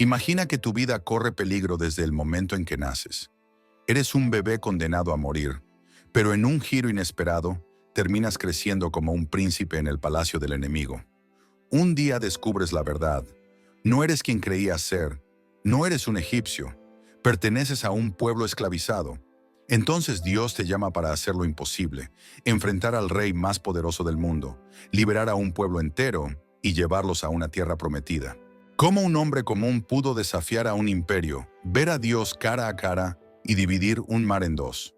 Imagina que tu vida corre peligro desde el momento en que naces. Eres un bebé condenado a morir, pero en un giro inesperado, terminas creciendo como un príncipe en el palacio del enemigo. Un día descubres la verdad. No eres quien creías ser. No eres un egipcio. Perteneces a un pueblo esclavizado. Entonces Dios te llama para hacer lo imposible, enfrentar al rey más poderoso del mundo, liberar a un pueblo entero y llevarlos a una tierra prometida. ¿Cómo un hombre común pudo desafiar a un imperio, ver a Dios cara a cara y dividir un mar en dos?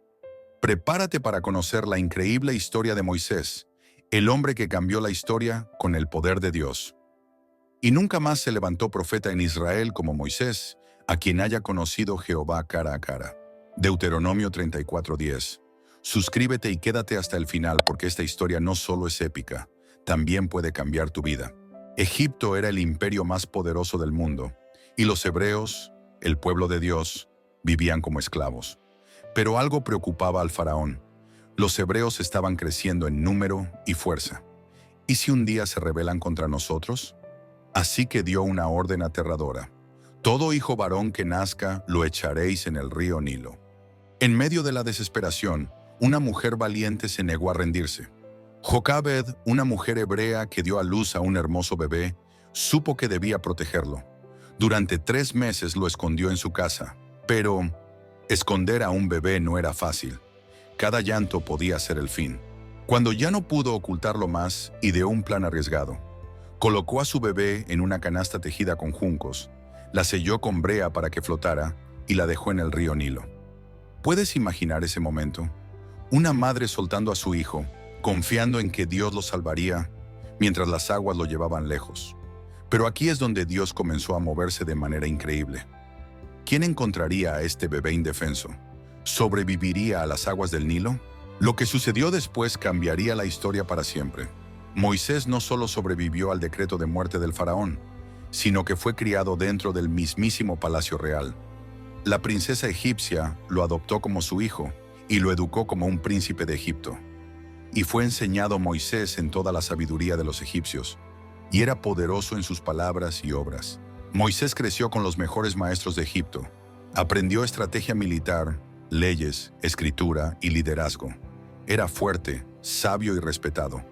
Prepárate para conocer la increíble historia de Moisés, el hombre que cambió la historia con el poder de Dios. Y nunca más se levantó profeta en Israel como Moisés, a quien haya conocido Jehová cara a cara. Deuteronomio 34:10. Suscríbete y quédate hasta el final porque esta historia no solo es épica, también puede cambiar tu vida. Egipto era el imperio más poderoso del mundo, y los hebreos, el pueblo de Dios, vivían como esclavos. Pero algo preocupaba al faraón. Los hebreos estaban creciendo en número y fuerza. ¿Y si un día se rebelan contra nosotros? Así que dio una orden aterradora. Todo hijo varón que nazca lo echaréis en el río Nilo. En medio de la desesperación, una mujer valiente se negó a rendirse. Jocabed, una mujer hebrea que dio a luz a un hermoso bebé, supo que debía protegerlo. Durante 3 meses lo escondió en su casa, pero esconder a un bebé no era fácil. Cada llanto podía ser el fin. Cuando ya no pudo ocultarlo más, ideó un plan arriesgado. Colocó a su bebé en una canasta tejida con juncos, la selló con brea para que flotara y la dejó en el río Nilo. ¿Puedes imaginar ese momento? Una madre soltando a su hijo, confiando en que Dios lo salvaría, mientras las aguas lo llevaban lejos. Pero aquí es donde Dios comenzó a moverse de manera increíble. ¿Quién encontraría a este bebé indefenso? ¿Sobreviviría a las aguas del Nilo? Lo que sucedió después cambiaría la historia para siempre. Moisés no solo sobrevivió al decreto de muerte del faraón, sino que fue criado dentro del mismísimo palacio real. La princesa egipcia lo adoptó como su hijo y lo educó como un príncipe de Egipto. Y fue enseñado Moisés en toda la sabiduría de los egipcios, y era poderoso en sus palabras y obras. Moisés creció con los mejores maestros de Egipto. Aprendió estrategia militar, leyes, escritura y liderazgo. Era fuerte, sabio y respetado.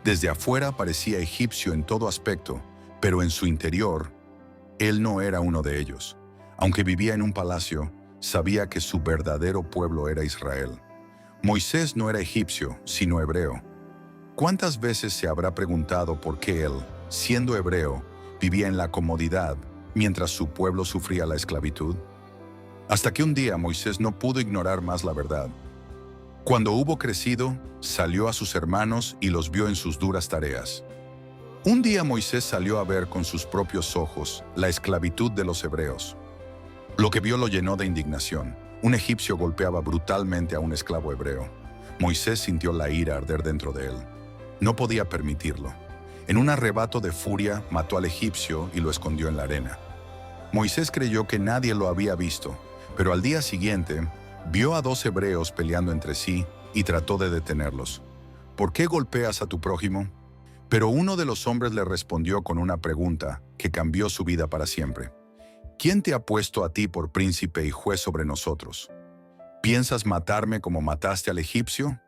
Desde afuera parecía egipcio en todo aspecto, pero en su interior, él no era uno de ellos. Aunque vivía en un palacio, sabía que su verdadero pueblo era Israel. Moisés no era egipcio, sino hebreo. ¿Cuántas veces se habrá preguntado por qué él, siendo hebreo, vivía en la comodidad mientras su pueblo sufría la esclavitud? Hasta que un día Moisés no pudo ignorar más la verdad. Cuando hubo crecido, salió a sus hermanos y los vio en sus duras tareas. Un día Moisés salió a ver con sus propios ojos la esclavitud de los hebreos. Lo que vio lo llenó de indignación. Un egipcio golpeaba brutalmente a un esclavo hebreo. Moisés sintió la ira arder dentro de él. No podía permitirlo. En un arrebato de furia, mató al egipcio y lo escondió en la arena. Moisés creyó que nadie lo había visto, pero al día siguiente, vio a 2 hebreos peleando entre sí y trató de detenerlos. ¿Por qué golpeas a tu prójimo? Pero uno de los hombres le respondió con una pregunta que cambió su vida para siempre. ¿Quién te ha puesto a ti por príncipe y juez sobre nosotros? ¿Piensas matarme como mataste al egipcio?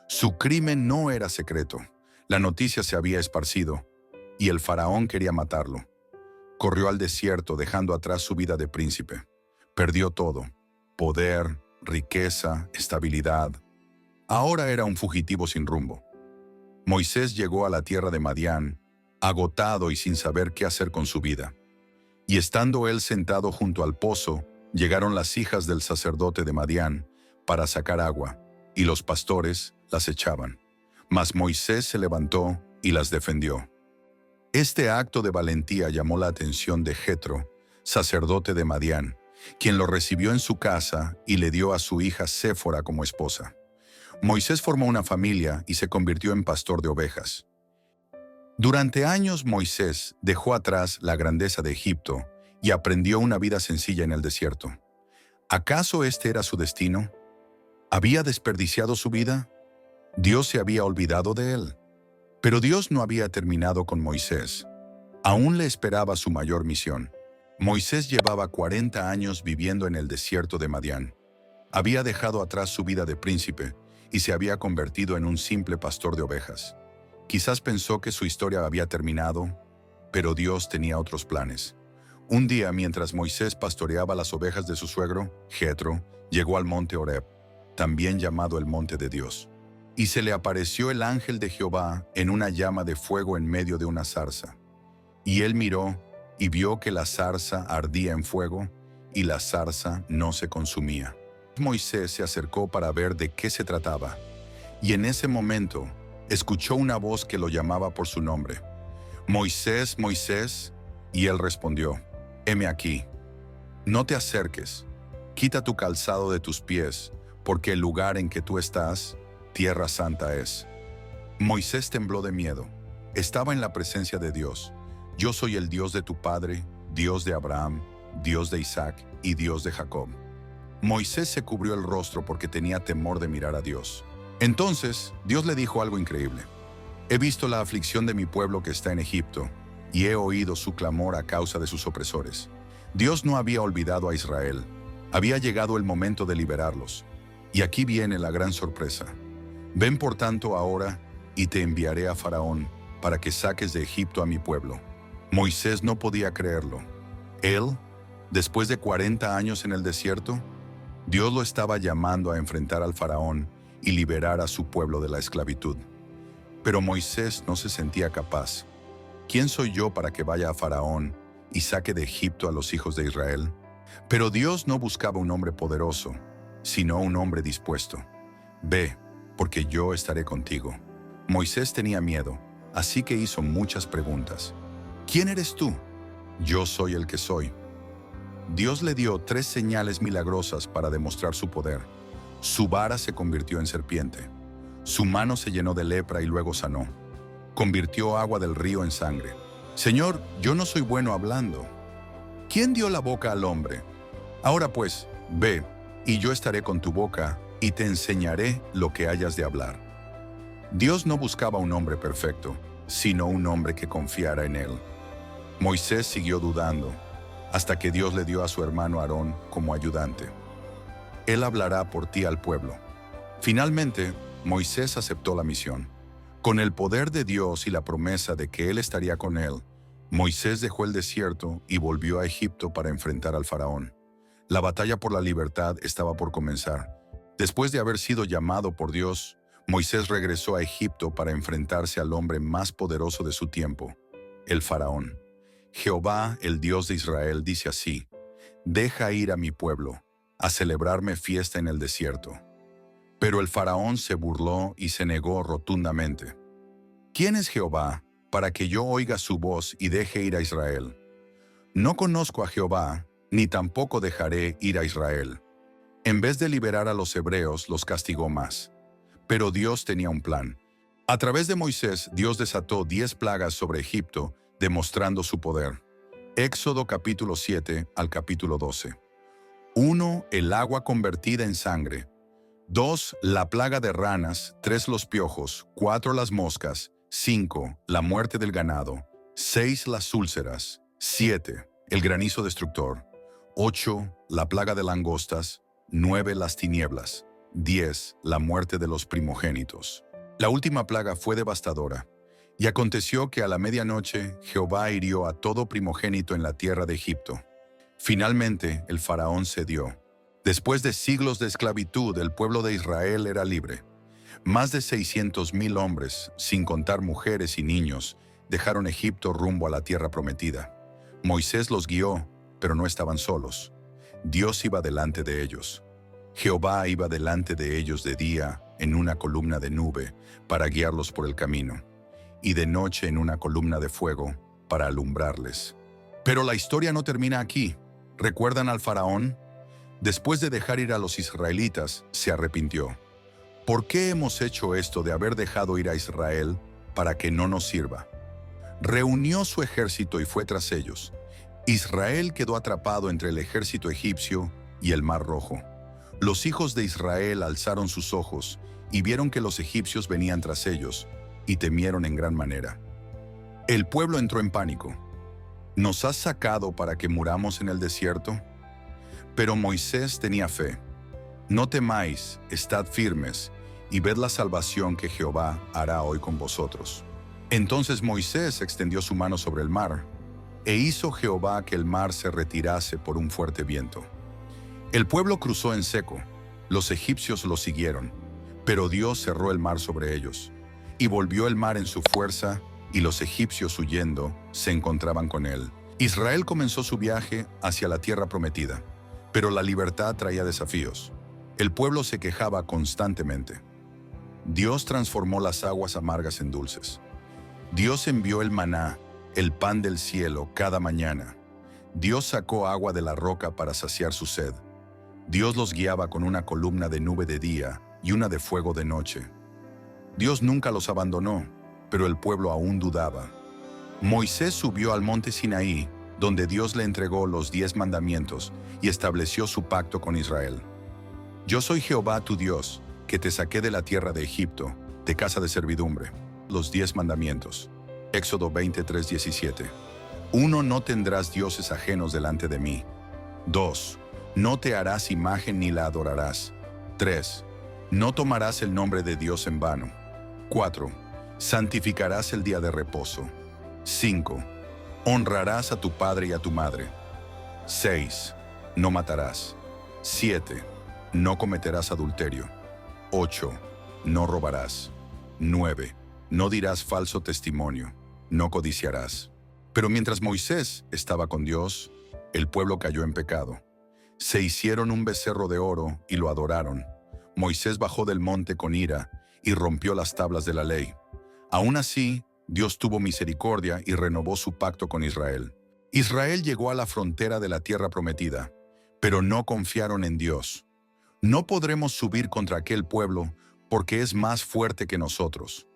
Su crimen no era secreto. La noticia se había esparcido, y el faraón quería matarlo. Corrió al desierto dejando atrás su vida de príncipe. Perdió todo: poder, riqueza, estabilidad. Ahora era un fugitivo sin rumbo. Moisés llegó a la tierra de Madián, agotado y sin saber qué hacer con su vida. Y estando él sentado junto al pozo, llegaron las hijas del sacerdote de Madián para sacar agua, y los pastores las echaban. Mas Moisés se levantó y las defendió. Este acto de valentía llamó la atención de Jetro, sacerdote de Madián, quien lo recibió en su casa y le dio a su hija Séfora como esposa. Moisés formó una familia y se convirtió en pastor de ovejas. Durante años Moisés dejó atrás la grandeza de Egipto y aprendió una vida sencilla en el desierto. ¿Acaso este era su destino? ¿Había desperdiciado su vida? ¿Dios se había olvidado de él? Pero Dios no había terminado con Moisés. Aún le esperaba su mayor misión. Moisés llevaba 40 años viviendo en el desierto de Madián. Había dejado atrás su vida de príncipe y se había convertido en un simple pastor de ovejas. Quizás pensó que su historia había terminado, pero Dios tenía otros planes. Un día, mientras Moisés pastoreaba las ovejas de su suegro, Jetro, llegó al monte Horeb, también llamado el monte de Dios. Y se le apareció el ángel de Jehová en una llama de fuego en medio de una zarza. Y él miró y vio que la zarza ardía en fuego y la zarza no se consumía. Moisés se acercó para ver de qué se trataba, y en ese momento escuchó una voz que lo llamaba por su nombre. Moisés, Moisés, y él respondió, heme aquí. No te acerques, quita tu calzado de tus pies, porque el lugar en que tú estás, tierra santa es. Moisés tembló de miedo. Estaba en la presencia de Dios. Yo soy el Dios de tu padre, Dios de Abraham, Dios de Isaac y Dios de Jacob. Moisés se cubrió el rostro porque tenía temor de mirar a Dios. Entonces, Dios le dijo algo increíble. He visto la aflicción de mi pueblo que está en Egipto, y he oído su clamor a causa de sus opresores. Dios no había olvidado a Israel. Había llegado el momento de liberarlos. Y aquí viene la gran sorpresa. Ven por tanto ahora, y te enviaré a Faraón, para que saques de Egipto a mi pueblo. Moisés no podía creerlo. Él, después de 40 años en el desierto, Dios lo estaba llamando a enfrentar al Faraón y liberar a su pueblo de la esclavitud. Pero Moisés no se sentía capaz. ¿Quién soy yo para que vaya a Faraón y saque de Egipto a los hijos de Israel? Pero Dios no buscaba un hombre poderoso, sino un hombre dispuesto. Ve, porque yo estaré contigo. Moisés tenía miedo, así que hizo muchas preguntas. ¿Quién eres tú? Yo soy el que soy. Dios le dio 3 señales milagrosas para demostrar su poder. Su vara se convirtió en serpiente. Su mano se llenó de lepra y luego sanó. Convirtió agua del río en sangre. Señor, yo no soy bueno hablando. ¿Quién dio la boca al hombre? Ahora pues, ve, y yo estaré con tu boca, y te enseñaré lo que hayas de hablar. Dios no buscaba un hombre perfecto, sino un hombre que confiara en él. Moisés siguió dudando, hasta que Dios le dio a su hermano Aarón como ayudante. Él hablará por ti al pueblo. Finalmente, Moisés aceptó la misión. Con el poder de Dios y la promesa de que él estaría con él, Moisés dejó el desierto y volvió a Egipto para enfrentar al faraón. La batalla por la libertad estaba por comenzar. Después de haber sido llamado por Dios, Moisés regresó a Egipto para enfrentarse al hombre más poderoso de su tiempo, el faraón. Jehová, el Dios de Israel, dice así: deja ir a mi pueblo, a celebrarme fiesta en el desierto. Pero el faraón se burló y se negó rotundamente. ¿Quién es Jehová para que yo oiga su voz y deje ir a Israel? No conozco a Jehová, ni tampoco dejaré ir a Israel. En vez de liberar a los hebreos, los castigó más. Pero Dios tenía un plan. A través de Moisés, Dios desató 10 plagas sobre Egipto, demostrando su poder. Éxodo capítulo 7 al capítulo 12. 1. El agua convertida en sangre. 2. La plaga de ranas. 3. Los piojos. 4. Las moscas. 5. La muerte del ganado. 6. Las úlceras. 7. El granizo destructor. 8. La plaga de langostas. 9. Las tinieblas. 10. La muerte de los primogénitos. La última plaga fue devastadora. Y aconteció que a la medianoche Jehová hirió a todo primogénito en la tierra de Egipto. Finalmente el faraón cedió. Después de siglos de esclavitud, el pueblo de Israel era libre. Más de 600,000 hombres, sin contar mujeres y niños, dejaron Egipto rumbo a la tierra prometida. Moisés los guió, pero no estaban solos. Dios iba delante de ellos. Jehová iba delante de ellos de día en una columna de nube para guiarlos por el camino, y de noche en una columna de fuego para alumbrarles. Pero la historia no termina aquí. ¿Recuerdan al faraón? Después de dejar ir a los israelitas, se arrepintió. ¿Por qué hemos hecho esto de haber dejado ir a Israel para que no nos sirva? Reunió su ejército y fue tras ellos. Israel quedó atrapado entre el ejército egipcio y el Mar Rojo. Los hijos de Israel alzaron sus ojos y vieron que los egipcios venían tras ellos, y temieron en gran manera. El pueblo entró en pánico. ¿Nos has sacado para que muramos en el desierto? Pero Moisés tenía fe. No temáis, estad firmes, y ved la salvación que Jehová hará hoy con vosotros. Entonces Moisés extendió su mano sobre el mar, e hizo Jehová que el mar se retirase por un fuerte viento. El pueblo cruzó en seco, los egipcios lo siguieron, pero Dios cerró el mar sobre ellos, y volvió el mar en su fuerza, y los egipcios huyendo se encontraban con él. Israel comenzó su viaje hacia la tierra prometida, pero la libertad traía desafíos. El pueblo se quejaba constantemente. Dios transformó las aguas amargas en dulces. Dios envió el maná, el pan del cielo, cada mañana. Dios sacó agua de la roca para saciar su sed. Dios los guiaba con una columna de nube de día y una de fuego de noche. Dios nunca los abandonó, pero el pueblo aún dudaba. Moisés subió al monte Sinaí, donde Dios le entregó los 10 mandamientos y estableció su pacto con Israel. Yo soy Jehová tu Dios, que te saqué de la tierra de Egipto, de casa de servidumbre. Los 10 mandamientos. Éxodo 23:17. 1. No tendrás dioses ajenos delante de mí. 2. No te harás imagen ni la adorarás. 3. No tomarás el nombre de Dios en vano. 4. Santificarás el día de reposo. 5. Honrarás a tu padre y a tu madre. 6. No matarás. 7. No cometerás adulterio. 8. No robarás. 9. No dirás falso testimonio. No codiciarás. Pero mientras Moisés estaba con Dios, el pueblo cayó en pecado. Se hicieron un becerro de oro y lo adoraron. Moisés bajó del monte con ira y rompió las tablas de la ley. Aún así, Dios tuvo misericordia y renovó su pacto con Israel. Israel llegó a la frontera de la tierra prometida, pero no confiaron en Dios. No podremos subir contra aquel pueblo porque es más fuerte que nosotros.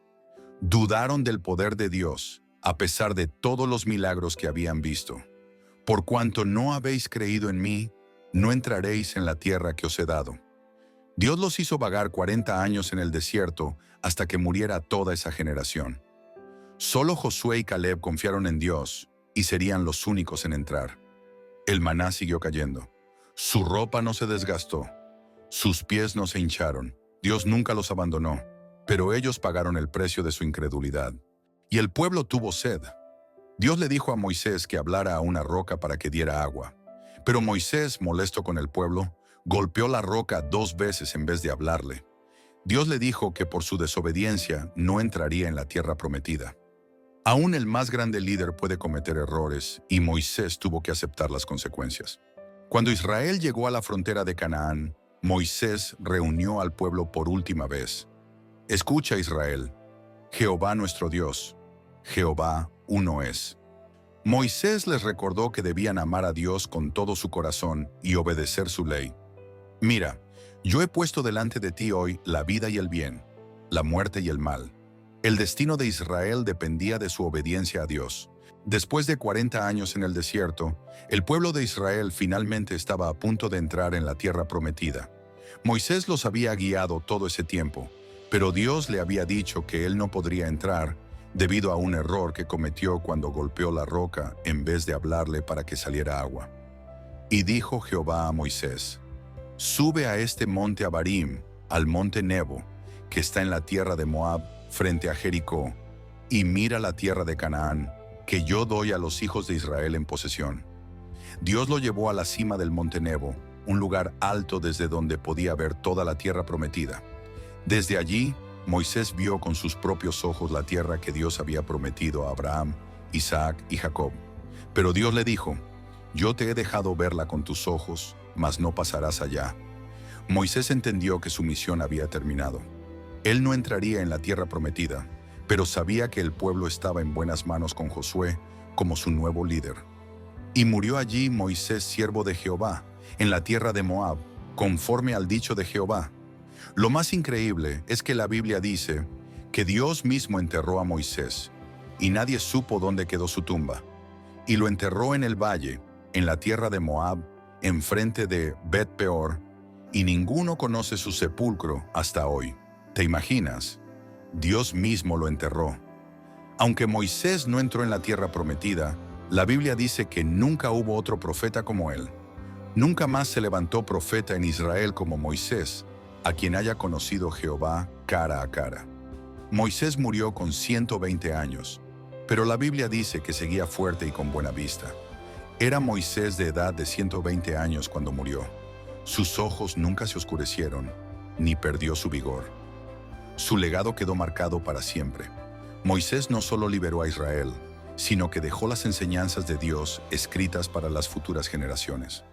Dudaron del poder de Dios, a pesar de todos los milagros que habían visto. Por cuanto no habéis creído en mí, no entraréis en la tierra que os he dado. Dios los hizo vagar 40 años en el desierto hasta que muriera toda esa generación. Solo Josué y Caleb confiaron en Dios y serían los únicos en entrar. El maná siguió cayendo. Su ropa no se desgastó. Sus pies no se hincharon. Dios nunca los abandonó, pero ellos pagaron el precio de su incredulidad. Y el pueblo tuvo sed. Dios le dijo a Moisés que hablara a una roca para que diera agua. Pero Moisés, molesto con el pueblo, golpeó la roca 2 veces en vez de hablarle. Dios le dijo que por su desobediencia no entraría en la tierra prometida. Aún el más grande líder puede cometer errores y Moisés tuvo que aceptar las consecuencias. Cuando Israel llegó a la frontera de Canaán, Moisés reunió al pueblo por última vez. Escucha, Israel, Jehová nuestro Dios, Jehová uno es. Moisés les recordó que debían amar a Dios con todo su corazón y obedecer su ley. Mira, yo he puesto delante de ti hoy la vida y el bien, la muerte y el mal. El destino de Israel dependía de su obediencia a Dios. Después de 40 años en el desierto, el pueblo de Israel finalmente estaba a punto de entrar en la tierra prometida. Moisés los había guiado todo ese tiempo, pero Dios le había dicho que él no podría entrar debido a un error que cometió cuando golpeó la roca en vez de hablarle para que saliera agua. Y dijo Jehová a Moisés: Sube a este monte Abarim, al monte Nebo, que está en la tierra de Moab, frente a Jericó, y mira la tierra de Canaán, que yo doy a los hijos de Israel en posesión. Dios lo llevó a la cima del monte Nebo, un lugar alto desde donde podía ver toda la tierra prometida. Desde allí, Moisés vio con sus propios ojos la tierra que Dios había prometido a Abraham, Isaac y Jacob. Pero Dios le dijo: Yo te he dejado verla con tus ojos, mas no pasarás allá. Moisés entendió que su misión había terminado. Él no entraría en la tierra prometida, pero sabía que el pueblo estaba en buenas manos con Josué como su nuevo líder. Y murió allí Moisés, siervo de Jehová, en la tierra de Moab, conforme al dicho de Jehová. Lo más increíble es que la Biblia dice que Dios mismo enterró a Moisés, y nadie supo dónde quedó su tumba. Y lo enterró en el valle, en la tierra de Moab, enfrente de Bet-peor, y ninguno conoce su sepulcro hasta hoy. ¿Te imaginas? Dios mismo lo enterró. Aunque Moisés no entró en la tierra prometida, La Biblia dice que nunca hubo otro profeta como él. Nunca más se levantó profeta en Israel como Moisés, a quien haya conocido Jehová cara a cara. Moisés murió con 120 años, pero la Biblia dice que seguía fuerte y con buena vista. Era Moisés de edad de 120 años cuando murió. Sus ojos nunca se oscurecieron, ni perdió su vigor. Su legado quedó marcado para siempre. Moisés no solo liberó a Israel, sino que dejó las enseñanzas de Dios escritas para las futuras generaciones.